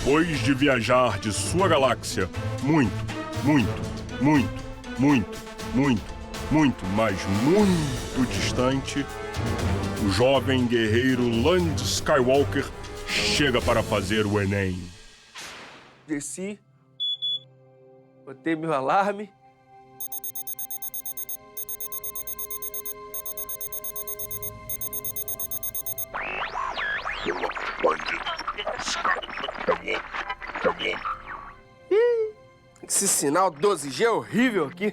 Depois de viajar de sua galáxia muito, mas muito distante, o jovem guerreiro Land Skywalker chega para fazer o Enem. Desci, botei meu alarme. Esse sinal 12G é horrível aqui.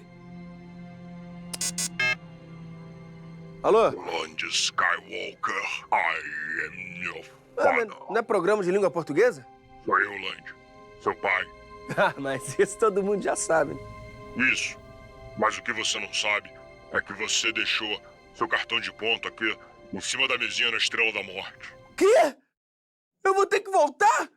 Alô? Land Skywalker, I am your Mas father. não é programa de língua portuguesa? Sou eu, Land, seu pai. Ah, mas isso todo mundo já sabe. Isso. Mas o que você não sabe é que você deixou seu cartão de ponto aqui em cima da mesinha na Estrela da Morte. Quê? Eu vou ter que voltar?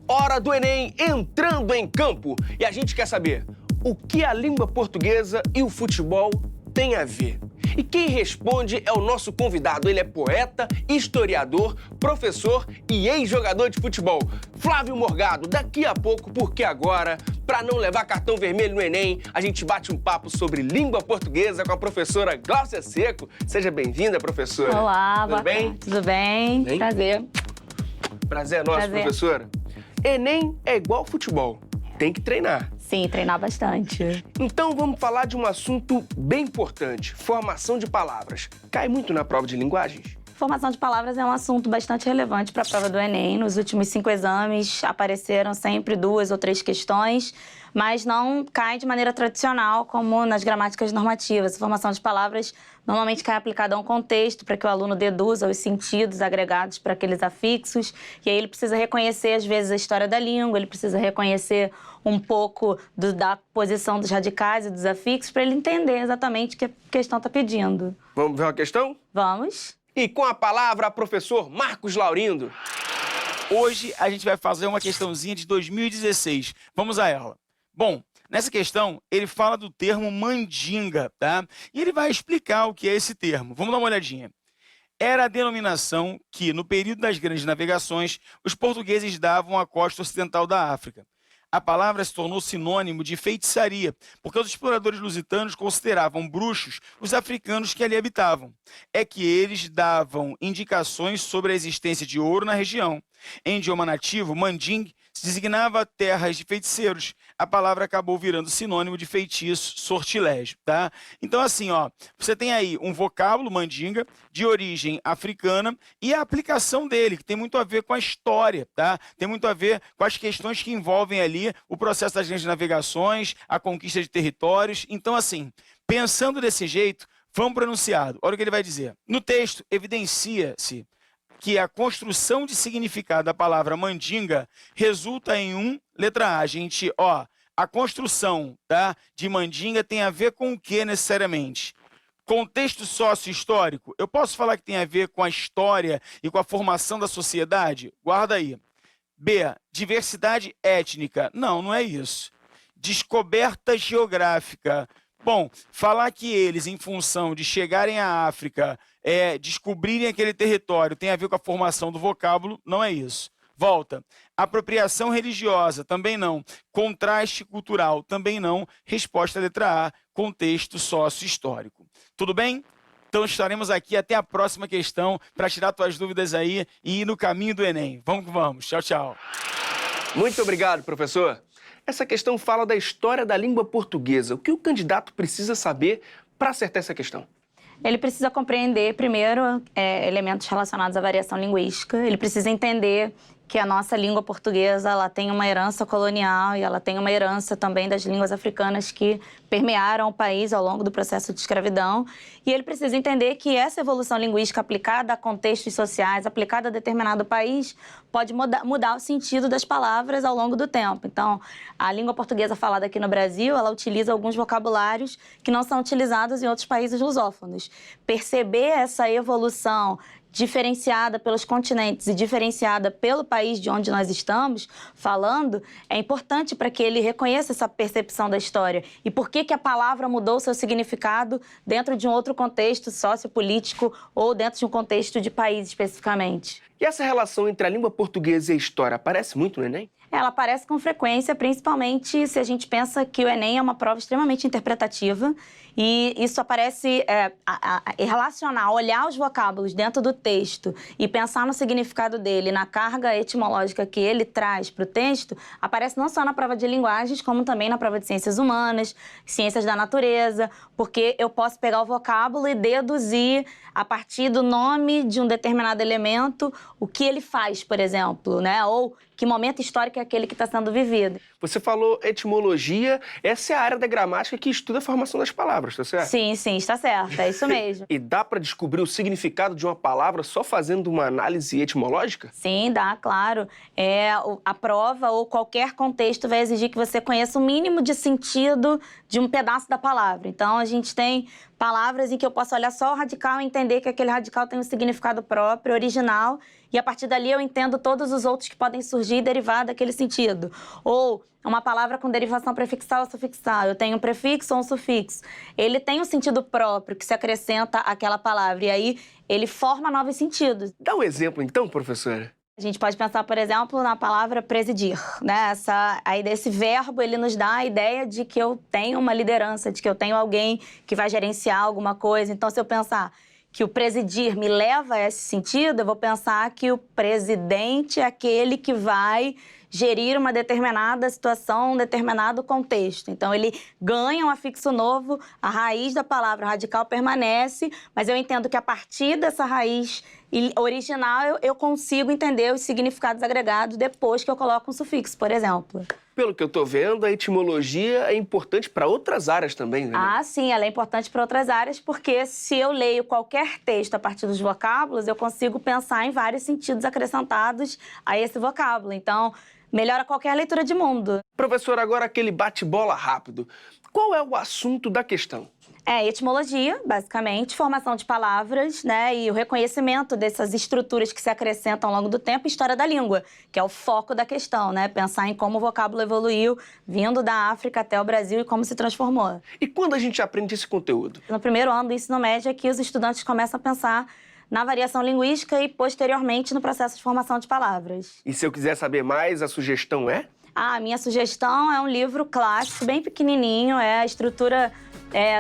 Hora do Enem entrando em campo. E a gente quer saber o que a língua portuguesa e o futebol têm a ver. E quem responde é o nosso convidado. Ele é poeta, historiador, professor e ex-jogador de futebol. Flávio Morgado, daqui a pouco, porque agora, para não levar cartão vermelho no Enem, a gente bate um papo sobre língua portuguesa com a professora Gláucia Seco. Seja bem-vinda, professora. Olá, tudo bem? Tudo bem? Bem? Prazer. Prazer é nosso, Prazer. professora. Enem é igual futebol. Tem que treinar. Sim, treinar bastante. Então vamos falar de um assunto bem importante, formação de palavras. Cai muito na prova de linguagens? Formação de palavras é um assunto bastante relevante para a prova do Enem. Nos últimos 5 exames apareceram sempre 2 ou 3 questões, mas não cai de maneira tradicional, como nas gramáticas normativas. A formação de palavras normalmente cai aplicada a um contexto para que o aluno deduza os sentidos agregados para aqueles afixos, e aí ele precisa reconhecer, às vezes, a história da língua, ele precisa reconhecer um pouco da posição dos radicais e dos afixos para ele entender exatamente o que a questão está pedindo. Vamos ver uma questão? Vamos? E com a palavra, professor Marcos Laurindo. Hoje a gente vai fazer uma questãozinha de 2016. Vamos a ela. Bom, nessa questão, ele fala do termo mandinga, tá? E ele vai explicar o que é esse termo. Vamos dar uma olhadinha. Era a denominação que, no período das grandes navegações, os portugueses davam à costa ocidental da África. A palavra se tornou sinônimo de feitiçaria, porque os exploradores lusitanos consideravam bruxos os africanos que ali habitavam. É que eles davam indicações sobre a existência de ouro na região. Em idioma nativo, manding se designava terras de feiticeiros. A palavra acabou virando sinônimo de feitiço, sortilégio, tá? Então, assim, ó, você tem aí um vocábulo, mandinga, de origem africana, e a aplicação dele, que tem muito a ver com a história, tá? Tem muito a ver com as questões que envolvem ali o processo das grandes navegações, a conquista de territórios. Então, assim, pensando desse jeito, vamos para o enunciado. Olha o que ele vai dizer. No texto, evidencia-se que a construção de significado da palavra mandinga resulta em letra A, gente, ó, a construção, tá, de mandinga tem a ver com o que necessariamente? Contexto sócio-histórico, eu posso falar que tem a ver com a história e com a formação da sociedade? Guarda aí. B, diversidade étnica, não é isso. Descoberta geográfica. Bom, falar que eles, em função de chegarem à África, descobrirem aquele território, tem a ver com a formação do vocábulo, não é isso. Volta. Apropriação religiosa, também não. Contraste cultural, também não. Resposta letra A, contexto sócio-histórico. Tudo bem? Então estaremos aqui até a próxima questão para tirar suas dúvidas aí e ir no caminho do Enem. Vamos que vamos. Tchau, tchau. Muito obrigado, professor. Essa questão fala da história da língua portuguesa. O que o candidato precisa saber para acertar essa questão? Ele precisa compreender, primeiro, elementos relacionados à variação linguística. Ele precisa entender que a nossa língua portuguesa ela tem uma herança colonial e ela tem uma herança também das línguas africanas que permearam o país ao longo do processo de escravidão. E ele precisa entender que essa evolução linguística aplicada a contextos sociais, aplicada a determinado país, pode mudar o sentido das palavras ao longo do tempo. Então, a língua portuguesa falada aqui no Brasil, ela utiliza alguns vocabulários que não são utilizados em outros países lusófonos. Perceber essa evolução diferenciada pelos continentes e diferenciada pelo país de onde nós estamos falando, é importante para que ele reconheça essa percepção da história. E por que a palavra mudou seu significado dentro de um outro contexto sociopolítico ou dentro de um contexto de país especificamente. E essa relação entre a língua portuguesa e a história aparece muito no Enem? Ela aparece com frequência, principalmente se a gente pensa que o Enem é uma prova extremamente interpretativa e isso aparece relacionar, olhar os vocábulos dentro do texto e pensar no significado dele, na carga etimológica que ele traz para o texto, aparece não só na prova de linguagens, como também na prova de ciências humanas, ciências da natureza, porque eu posso pegar o vocábulo e deduzir a partir do nome de um determinado elemento o que ele faz, por exemplo, né? Ou que momento histórico é aquele que está sendo vivido. Você falou etimologia, essa é a área da gramática que estuda a formação das palavras, tá certo? Sim, está certo, é isso mesmo. E dá para descobrir o significado de uma palavra só fazendo uma análise etimológica? Sim, dá, claro. A prova ou qualquer contexto vai exigir que você conheça o mínimo de sentido de um pedaço da palavra. Então, a gente tem palavras em que eu posso olhar só o radical e entender que aquele radical tem um significado próprio, original, e a partir dali eu entendo todos os outros que podem surgir e derivar daquele sentido. Ou uma palavra com derivação prefixal ou sufixal, eu tenho um prefixo ou um sufixo. Ele tem um sentido próprio que se acrescenta àquela palavra, e aí ele forma novos sentidos. Dá um exemplo então, professora. A gente pode pensar, por exemplo, na palavra presidir, né? Esse verbo, ele nos dá a ideia de que eu tenho uma liderança, de que eu tenho alguém que vai gerenciar alguma coisa. Então, se eu pensar que o presidir me leva a esse sentido, eu vou pensar que o presidente é aquele que vai gerir uma determinada situação, um determinado contexto. Então, ele ganha um afixo novo, a raiz da palavra radical permanece, mas eu entendo que a partir dessa raiz original, eu consigo entender os significados agregados depois que eu coloco um sufixo, por exemplo. Pelo que eu tô vendo, a etimologia é importante para outras áreas também, né? Ah, sim, ela é importante para outras áreas, porque se eu leio qualquer texto a partir dos vocábulos, eu consigo pensar em vários sentidos acrescentados a esse vocábulo. Então, melhora qualquer leitura de mundo. Professor, agora aquele bate-bola rápido. Qual é o assunto da questão? Etimologia, basicamente, formação de palavras, né, e o reconhecimento dessas estruturas que se acrescentam ao longo do tempo, e história da língua, que é o foco da questão, né, pensar em como o vocábulo evoluiu, vindo da África até o Brasil e como se transformou. E quando a gente aprende esse conteúdo? No primeiro ano do ensino médio é que os estudantes começam a pensar na variação linguística e, posteriormente, no processo de formação de palavras. E se eu quiser saber mais, a sugestão é? A minha sugestão é um livro clássico, bem pequenininho, é a estrutura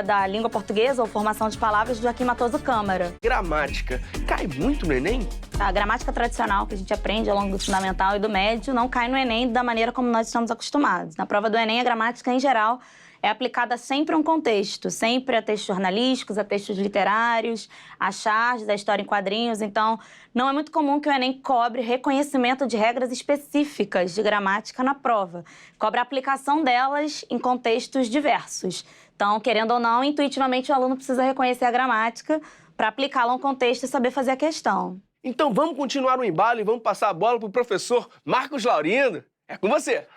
da língua portuguesa ou formação de palavras do Joaquim Matoso Câmara. Gramática. Cai muito no Enem? A gramática tradicional que a gente aprende ao longo do fundamental e do médio não cai no Enem da maneira como nós estamos acostumados. Na prova do Enem, a gramática, em geral, é aplicada sempre a um contexto, sempre a textos jornalísticos, a textos literários, a charges, a história em quadrinhos. Então, não é muito comum que o Enem cobre reconhecimento de regras específicas de gramática na prova. Cobra a aplicação delas em contextos diversos. Então, querendo ou não, intuitivamente o aluno precisa reconhecer a gramática para aplicá-la a um contexto e saber fazer a questão. Então, vamos continuar o embalo e vamos passar a bola para o professor Marcos Laurindo. É com você.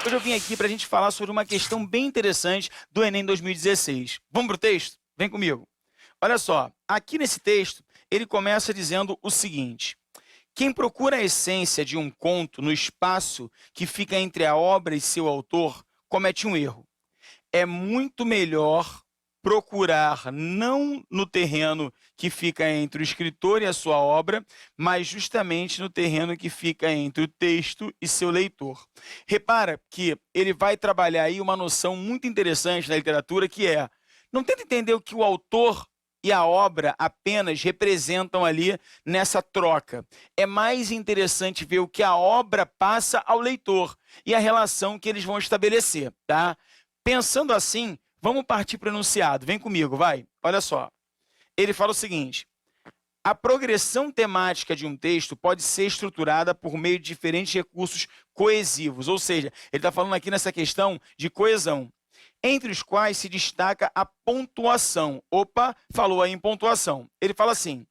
Hoje eu vim aqui para a gente falar sobre uma questão bem interessante do Enem 2016. Vamos para o texto? Vem comigo. Olha só, aqui nesse texto, ele começa dizendo o seguinte: quem procura a essência de um conto no espaço que fica entre a obra e seu autor, comete um erro. É muito melhor procurar não no terreno que fica entre o escritor e a sua obra, mas justamente no terreno que fica entre o texto e seu leitor. Repara que ele vai trabalhar aí uma noção muito interessante na literatura, que é: não tenta entender o que o autor e a obra apenas representam ali nessa troca. É mais interessante ver o que a obra passa ao leitor e a relação que eles vão estabelecer, tá? Pensando assim, vamos partir para o enunciado. Vem comigo, vai. Olha só. Ele fala o seguinte: A progressão temática de um texto pode ser estruturada por meio de diferentes recursos coesivos, ou seja, ele está falando aqui nessa questão de coesão, entre os quais se destaca a pontuação. Opa, falou aí em pontuação. Ele fala assim: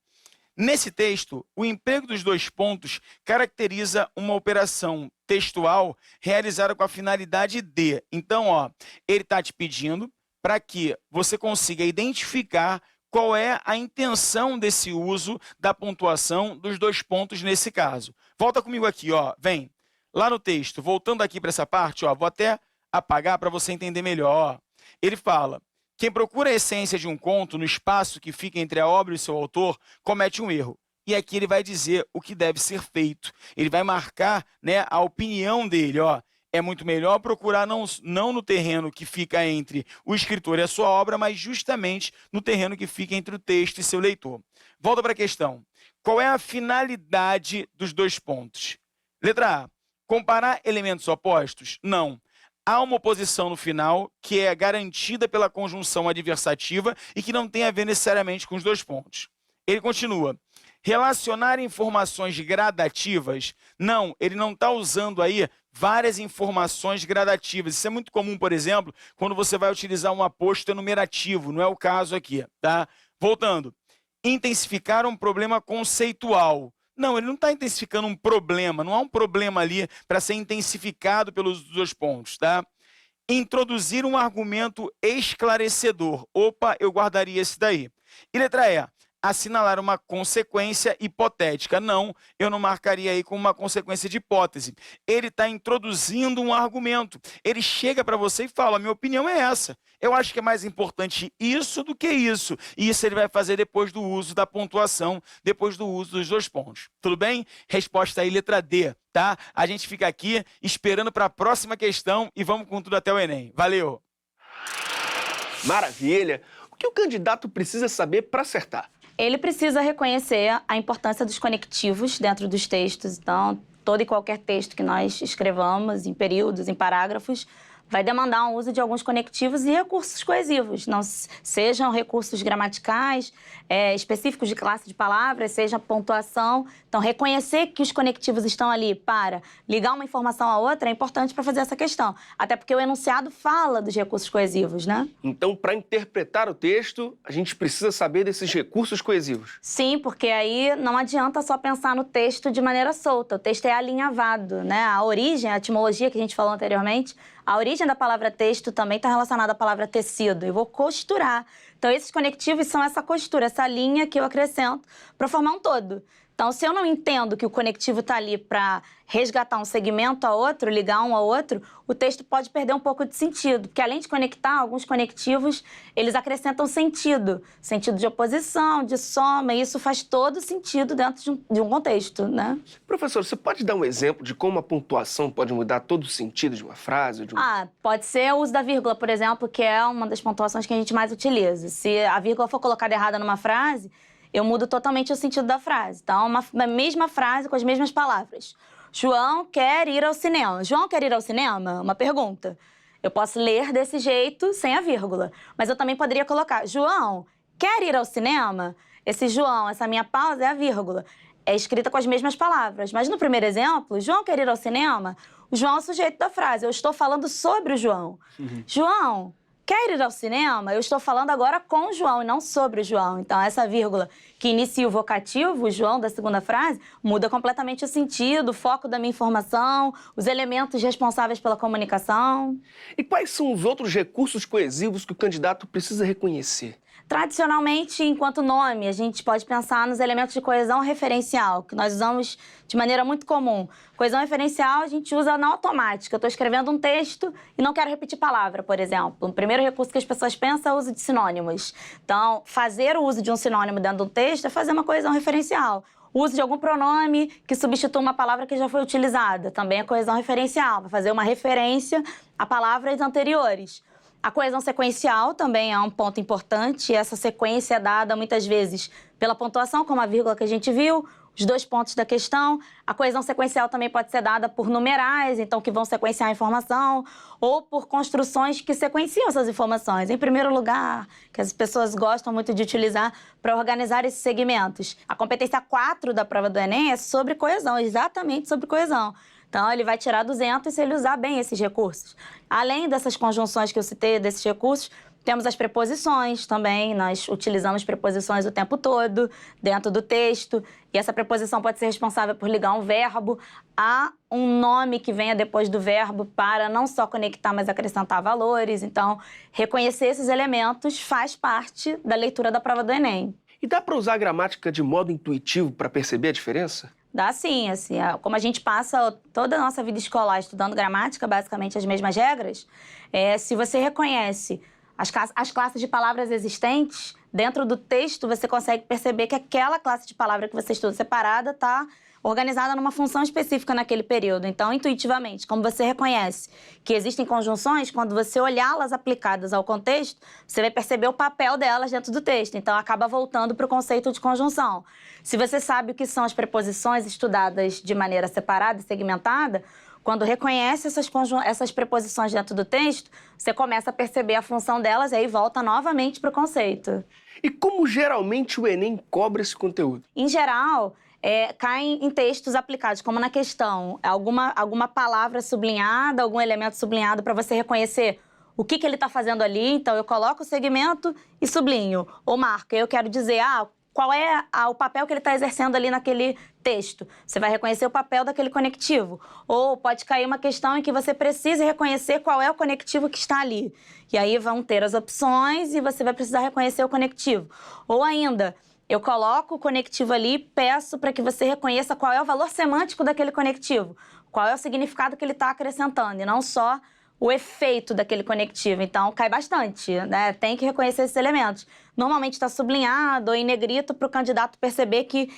nesse texto, o emprego dos 2 pontos caracteriza uma operação textual realizada com a finalidade de. Então, ó, ele está te pedindo para que você consiga identificar qual é a intenção desse uso da pontuação dos 2 pontos nesse caso. Volta comigo aqui, ó, vem. Lá no texto, voltando aqui para essa parte, ó, vou até apagar para você entender melhor. Ó. Ele fala: quem procura a essência de um conto no espaço que fica entre a obra e seu autor, comete um erro. E aqui ele vai dizer o que deve ser feito. Ele vai marcar, né, a opinião dele, ó. É muito melhor procurar não no terreno que fica entre o escritor e a sua obra, mas justamente no terreno que fica entre o texto e seu leitor. Volta para a questão. Qual é a finalidade dos 2 pontos? Letra A. Comparar elementos opostos? Não. Há uma oposição no final que é garantida pela conjunção adversativa e que não tem a ver necessariamente com os 2 pontos. Ele continua. Relacionar informações gradativas? Não, ele não está usando aí várias informações gradativas. Isso é muito comum, por exemplo, quando você vai utilizar um aposto enumerativo. Não é o caso aqui, tá? Voltando. Intensificar um problema conceitual. Não, ele não está intensificando um problema. Não há um problema ali para ser intensificado pelos 2 pontos, tá? Introduzir um argumento esclarecedor. Opa, eu guardaria esse daí. E letra E. Assinalar uma consequência hipotética. Não, eu não marcaria aí como uma consequência de hipótese. Ele está introduzindo um argumento. Ele chega para você e fala: a minha opinião é essa. Eu acho que é mais importante isso do que isso. E isso ele vai fazer depois do uso da pontuação, depois do uso dos 2 pontos. Tudo bem? Resposta aí, letra D, tá? A gente fica aqui esperando para a próxima questão e vamos com tudo até o Enem. Valeu! Maravilha! O que o candidato precisa saber para acertar? Ele precisa reconhecer a importância dos conectivos dentro dos textos. Então, todo e qualquer texto que nós escrevamos, em períodos, em parágrafos, vai demandar um uso de alguns conectivos e recursos coesivos, não sejam recursos gramaticais, específicos de classe de palavras, seja pontuação. Então, reconhecer que os conectivos estão ali para ligar uma informação à outra é importante para fazer essa questão. Até porque o enunciado fala dos recursos coesivos, né? Então, para interpretar o texto, a gente precisa saber desses recursos coesivos. Sim, porque aí não adianta só pensar no texto de maneira solta. O texto é alinhavado, né? A origem, a etimologia que a gente falou anteriormente, a origem da palavra texto também está relacionada à palavra tecido. Eu vou costurar. Então, esses conectivos são essa costura, essa linha que eu acrescento para formar um todo. Então, se eu não entendo que o conectivo está ali para resgatar um segmento a outro, ligar um ao outro, o texto pode perder um pouco de sentido. Porque, além de conectar, alguns conectivos, eles acrescentam sentido. Sentido de oposição, de soma, e isso faz todo sentido dentro de um contexto, né? Professor, você pode dar um exemplo de como a pontuação pode mudar todo o sentido de uma frase? Pode ser o uso da vírgula, por exemplo, que é uma das pontuações que a gente mais utiliza. Se a vírgula for colocada errada numa frase, eu mudo totalmente o sentido da frase. Então, uma mesma frase com as mesmas palavras. João quer ir ao cinema. João quer ir ao cinema? Uma pergunta. Eu posso ler desse jeito, sem a vírgula. Mas eu também poderia colocar, João quer ir ao cinema? Esse João, essa minha pausa é a vírgula. É escrita com as mesmas palavras. Mas no primeiro exemplo, João quer ir ao cinema? O João é o sujeito da frase. Eu estou falando sobre o João. João quer ir ao cinema? Eu estou falando agora com o João e não sobre o João. Então, essa vírgula que inicia o vocativo, o João, da segunda frase, muda completamente o sentido, o foco da minha informação, os elementos responsáveis pela comunicação. E quais são os outros recursos coesivos que o candidato precisa reconhecer? Tradicionalmente, enquanto nome, a gente pode pensar nos elementos de coesão referencial, que nós usamos de maneira muito comum. Coesão referencial a gente usa na automática. Eu estou escrevendo um texto e não quero repetir palavra, por exemplo. O primeiro recurso que as pessoas pensam é o uso de sinônimos. Então, fazer o uso de um sinônimo dentro de um texto é fazer uma coesão referencial. O uso de algum pronome que substitua uma palavra que já foi utilizada também é coesão referencial, para fazer uma referência a palavras anteriores. A coesão sequencial também é um ponto importante. Essa sequência é dada muitas vezes pela pontuação, como a vírgula que a gente viu. os 2 pontos da questão. A coesão sequencial também pode ser dada por numerais, então que vão sequenciar a informação, ou por construções que sequenciam essas informações. Em primeiro lugar, que as pessoas gostam muito de utilizar para organizar esses segmentos. A competência 4 da prova do Enem é sobre coesão, exatamente sobre coesão. Então, ele vai tirar 200 se ele usar bem esses recursos. Além dessas conjunções que eu citei, desses recursos, temos as preposições também. Nós utilizamos preposições o tempo todo dentro do texto. E essa preposição pode ser responsável por ligar um verbo a um nome que venha depois do verbo para não só conectar, mas acrescentar valores. Então, reconhecer esses elementos faz parte da leitura da prova do Enem. E dá para usar a gramática de modo intuitivo para perceber a diferença? Dá sim, assim, como a gente passa toda a nossa vida escolar estudando gramática, basicamente as mesmas regras, se você reconhece as classes de palavras existentes, dentro do texto você consegue perceber que aquela classe de palavra que você estuda separada está organizada numa função específica naquele período. Então, intuitivamente, como você reconhece que existem conjunções, quando você olhá-las aplicadas ao contexto, você vai perceber o papel delas dentro do texto. Então, acaba voltando para o conceito de conjunção. Se você sabe o que são as preposições estudadas de maneira separada e segmentada, quando reconhece essas preposições dentro do texto, você começa a perceber a função delas e aí volta novamente para o conceito. E como geralmente o Enem cobra esse conteúdo? Em geral, caem em textos aplicados, como na questão, alguma palavra sublinhada, algum elemento sublinhado para você reconhecer o que ele está fazendo ali. Então, eu coloco o segmento e sublinho, ou marco. Eu quero dizer, qual é o papel que ele está exercendo ali naquele texto. Você vai reconhecer o papel daquele conectivo. Ou pode cair uma questão em que você precise reconhecer qual é o conectivo que está ali. E aí vão ter as opções e você vai precisar reconhecer o conectivo. Ou ainda, eu coloco o conectivo ali e peço para que você reconheça qual é o valor semântico daquele conectivo, qual é o significado que ele está acrescentando, e não só o efeito daquele conectivo. Então, cai bastante, né? Tem que reconhecer esses elementos. Normalmente está sublinhado ou em negrito para o candidato perceber que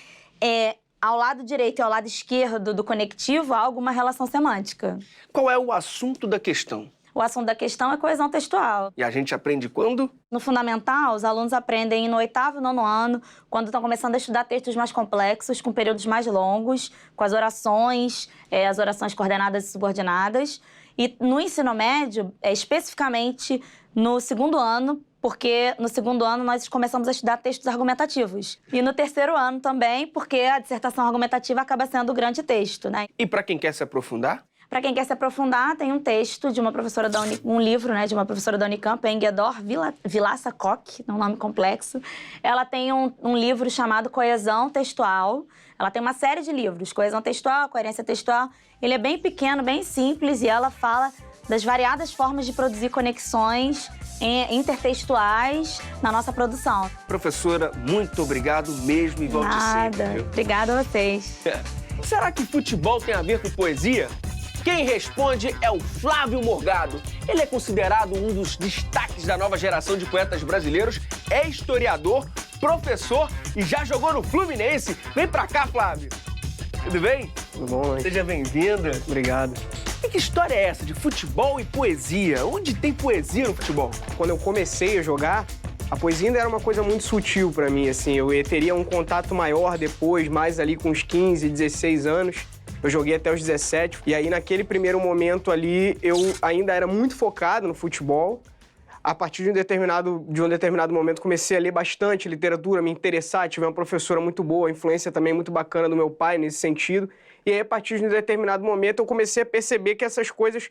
ao lado direito e ao lado esquerdo do conectivo há alguma relação semântica. Qual é o assunto da questão? O assunto da questão é coesão textual. E a gente aprende quando? No fundamental, os alunos aprendem no 8º e 9º ano, quando estão começando a estudar textos mais complexos, com períodos mais longos, com as orações coordenadas e subordinadas. E no ensino médio, especificamente no 2º ano, porque no 2º ano nós começamos a estudar textos argumentativos. E no 3º ano também, porque a dissertação argumentativa acaba sendo o grande texto, né? E para quem quer se aprofundar? Para quem quer se aprofundar, tem um texto de uma professora um livro, né, de uma professora da Unicamp, Enguedor Vilaça Koch, é um nome complexo. Ela tem um livro chamado Coesão Textual. Ela tem uma série de livros, Coesão Textual, Coerência Textual. Ele é bem pequeno, bem simples, e ela fala das variadas formas de produzir conexões intertextuais na nossa produção. Professora, muito obrigado mesmo e volte sempre. Nada. Obrigada a vocês. Será que futebol tem a ver com poesia? Quem responde é o Flávio Morgado. Ele é considerado um dos destaques da nova geração de poetas brasileiros, é historiador, professor e já jogou no Fluminense. Vem pra cá, Flávio. Tudo bem? Tudo bom, hein? Seja bem-vindo. Obrigado. E que história é essa de futebol e poesia? Onde tem poesia no futebol? Quando eu comecei a jogar, a poesia ainda era uma coisa muito sutil pra mim, assim. Eu teria um contato maior depois, mais ali com uns 15, 16 anos. Eu joguei até os 17, e aí naquele primeiro momento ali, eu ainda era muito focado no futebol. A partir de um determinado momento, comecei a ler bastante literatura, me interessar, tive uma professora muito boa, influência também muito bacana do meu pai nesse sentido. E aí, a partir de um determinado momento, eu comecei a perceber que essas coisas,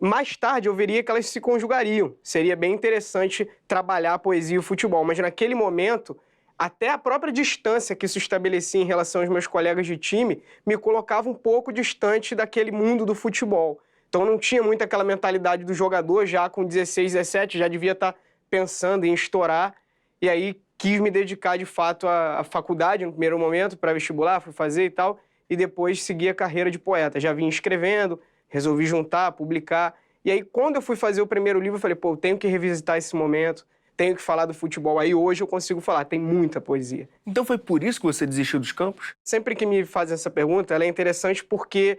mais tarde, eu veria que elas se conjugariam. Seria bem interessante trabalhar a poesia e o futebol, mas naquele momento, até a própria distância que isso estabelecia em relação aos meus colegas de time me colocava um pouco distante daquele mundo do futebol. Então, não tinha muito aquela mentalidade do jogador, já com 16, 17, já devia estar pensando em estourar. E aí, quis me dedicar, de fato, à faculdade, no primeiro momento, para vestibular, fui fazer e tal, e depois segui a carreira de poeta. Já vinha escrevendo, resolvi juntar, publicar. E aí, quando eu fui fazer o primeiro livro, eu falei, eu tenho que revisitar esse momento, tenho que falar do futebol. Aí hoje eu consigo falar, tem muita poesia. Então foi por isso que você desistiu dos campos? Sempre que me fazem essa pergunta, ela é interessante porque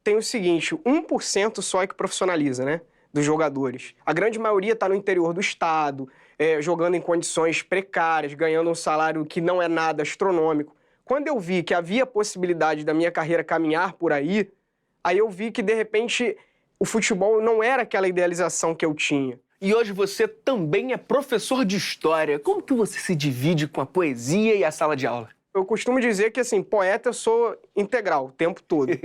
tem o seguinte, 1% só é que profissionaliza, né, dos jogadores. A grande maioria está no interior do estado, jogando em condições precárias, ganhando um salário que não é nada astronômico. Quando eu vi que havia possibilidade da minha carreira caminhar por aí eu vi que, de repente, o futebol não era aquela idealização que eu tinha. E hoje você também é professor de história. Como que você se divide com a poesia e a sala de aula? Eu costumo dizer que, assim, poeta eu sou integral, o tempo todo.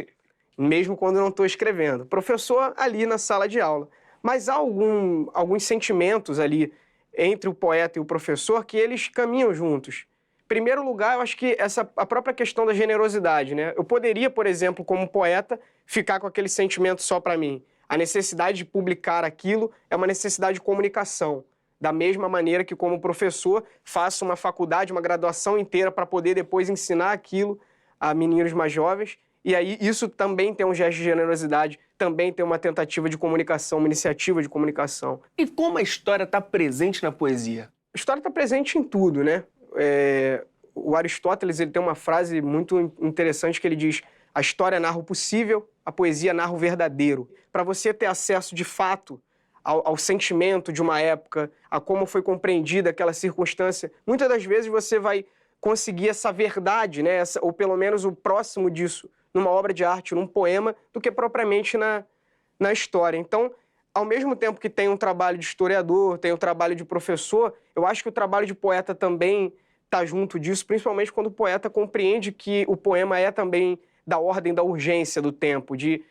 Mesmo quando eu não estou escrevendo. Professor ali na sala de aula. Mas há alguns sentimentos ali entre o poeta e o professor que eles caminham juntos. Em primeiro lugar, eu acho que a própria questão da generosidade, né? Eu poderia, por exemplo, como poeta, ficar com aquele sentimento só para mim. A necessidade de publicar aquilo é uma necessidade de comunicação. Da mesma maneira que, como professor, faço uma faculdade, uma graduação inteira para poder depois ensinar aquilo a meninos mais jovens. E aí isso também tem um gesto de generosidade, também tem uma tentativa de comunicação, uma iniciativa de comunicação. E como a história está presente na poesia? A história está presente em tudo, né? O Aristóteles ele tem uma frase muito interessante que ele diz: a história narra o possível, a poesia narra o verdadeiro. Para você ter acesso de fato ao sentimento de uma época, a como foi compreendida aquela circunstância, muitas das vezes você vai conseguir essa verdade, né? Ou pelo menos o próximo disso, numa obra de arte, num poema, do que propriamente na história. Então, ao mesmo tempo que tem um trabalho de historiador, tem um trabalho de professor, eu acho que o trabalho de poeta também está junto disso, principalmente quando o poeta compreende que o poema é também da ordem da urgência do tempo, de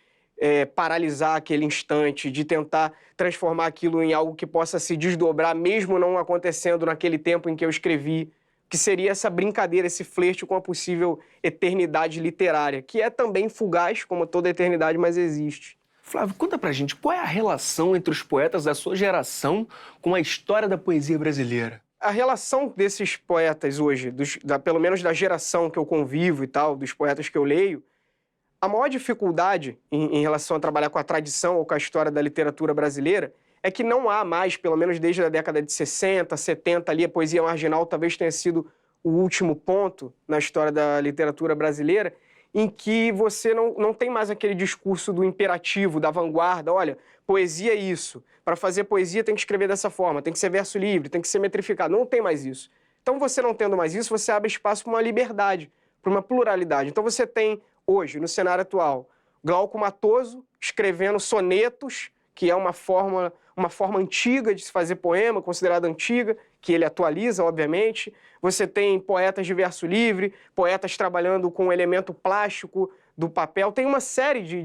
paralisar aquele instante, de tentar transformar aquilo em algo que possa se desdobrar, mesmo não acontecendo naquele tempo em que eu escrevi, que seria essa brincadeira, esse flerte com a possível eternidade literária, que é também fugaz, como toda eternidade, mas existe. Flávio, conta pra gente, qual é a relação entre os poetas da sua geração com a história da poesia brasileira? A relação desses poetas hoje, pelo menos da geração que eu convivo e tal, dos poetas que eu leio, a maior dificuldade em relação a trabalhar com a tradição ou com a história da literatura brasileira é que não há mais, pelo menos desde a década de 60, 70, ali a poesia marginal talvez tenha sido o último ponto na história da literatura brasileira, em que você não tem mais aquele discurso do imperativo, da vanguarda. Olha, poesia é isso. Para fazer poesia tem que escrever dessa forma, tem que ser verso livre, tem que ser metrificado. Não tem mais isso. Então, você não tendo mais isso, você abre espaço para uma liberdade, para uma pluralidade. Então, você tem, hoje, no cenário atual, Glauco Matoso escrevendo sonetos, que é uma forma antiga de se fazer poema, considerada antiga, que ele atualiza, obviamente. Você tem poetas de verso livre, poetas trabalhando com o elemento plástico do papel. Tem uma série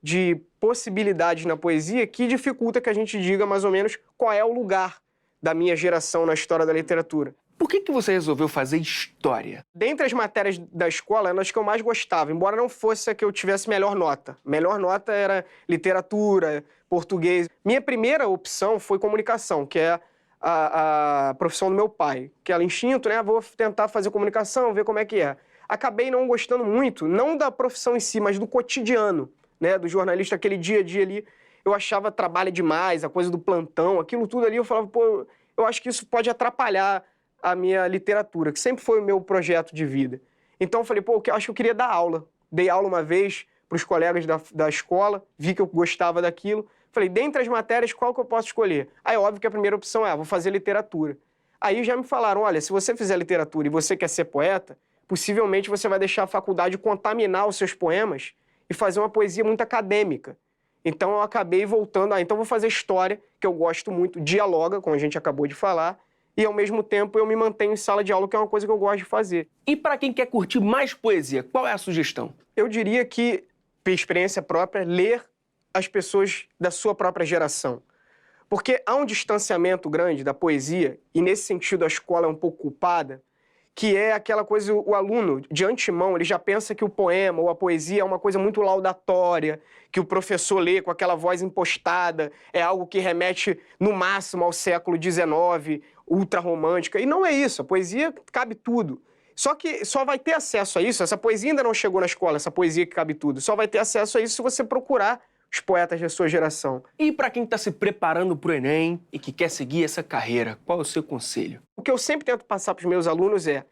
de possibilidades na poesia que dificulta que a gente diga mais ou menos qual é o lugar da minha geração na história da literatura. Por que você resolveu fazer história? Dentre as matérias da escola, eram as que eu mais gostava, embora não fosse a que eu tivesse melhor nota. Melhor nota era literatura, português. Minha primeira opção foi comunicação, que é a profissão do meu pai. Que era instinto, né? Vou tentar fazer comunicação, ver como é que é. Acabei não gostando muito, não da profissão em si, mas do cotidiano, né? Do jornalista, aquele dia a dia ali. Eu achava trabalho demais, a coisa do plantão, aquilo tudo ali. Eu falava, pô, eu acho que isso pode atrapalhar a minha literatura, que sempre foi o meu projeto de vida. Então eu falei, pô, eu acho que eu queria dar aula. Dei aula uma vez para os colegas da escola, vi que eu gostava daquilo. Falei, dentre as matérias, qual que eu posso escolher? Aí, óbvio que a primeira opção vou fazer literatura. Aí já me falaram, olha, se você fizer literatura e você quer ser poeta, possivelmente você vai deixar a faculdade contaminar os seus poemas e fazer uma poesia muito acadêmica. Então eu acabei voltando, então vou fazer história, que eu gosto muito, dialoga, como a gente acabou de falar, e ao mesmo tempo eu me mantenho em sala de aula, que é uma coisa que eu gosto de fazer. E para quem quer curtir mais poesia, qual é a sugestão? Eu diria que, por experiência própria, ler as pessoas da sua própria geração. Porque há um distanciamento grande da poesia, e nesse sentido a escola é um pouco culpada, que é aquela coisa, o aluno, de antemão, ele já pensa que o poema ou a poesia é uma coisa muito laudatória, que o professor lê com aquela voz impostada, é algo que remete, no máximo, ao século XIX, ultra-romântica. E não é isso, a poesia cabe tudo. Só que só vai ter acesso a isso, essa poesia ainda não chegou na escola, essa poesia que cabe tudo, só vai ter acesso a isso se você procurar os poetas da sua geração. E para quem está se preparando para o Enem e que quer seguir essa carreira, qual é o seu conselho? O que eu sempre tento passar para os meus alunos é: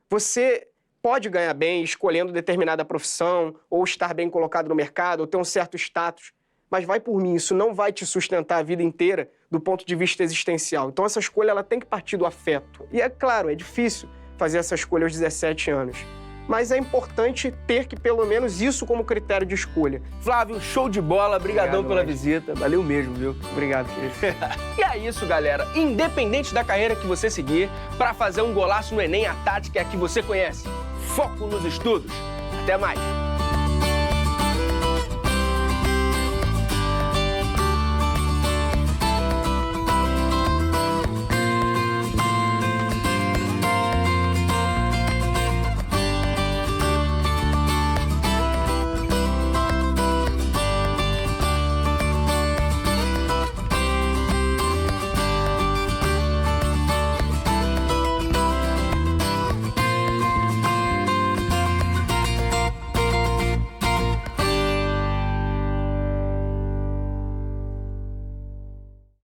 você pode ganhar bem escolhendo determinada profissão, ou estar bem colocado no mercado, ou ter um certo status, mas vai por mim, isso não vai te sustentar a vida inteira do ponto de vista existencial. Então essa escolha ela tem que partir do afeto. E é claro, é difícil fazer essa escolha aos 17 anos. mas é importante ter que pelo menos isso como critério de escolha. Flávio, show de bola. Obrigadão Obrigado, pela Ed. visita. Valeu mesmo, viu? Obrigado, querido. E é isso, galera. Independente da carreira que você seguir, para fazer um golaço no Enem, a tática é a que você conhece. Foco nos estudos. Até mais.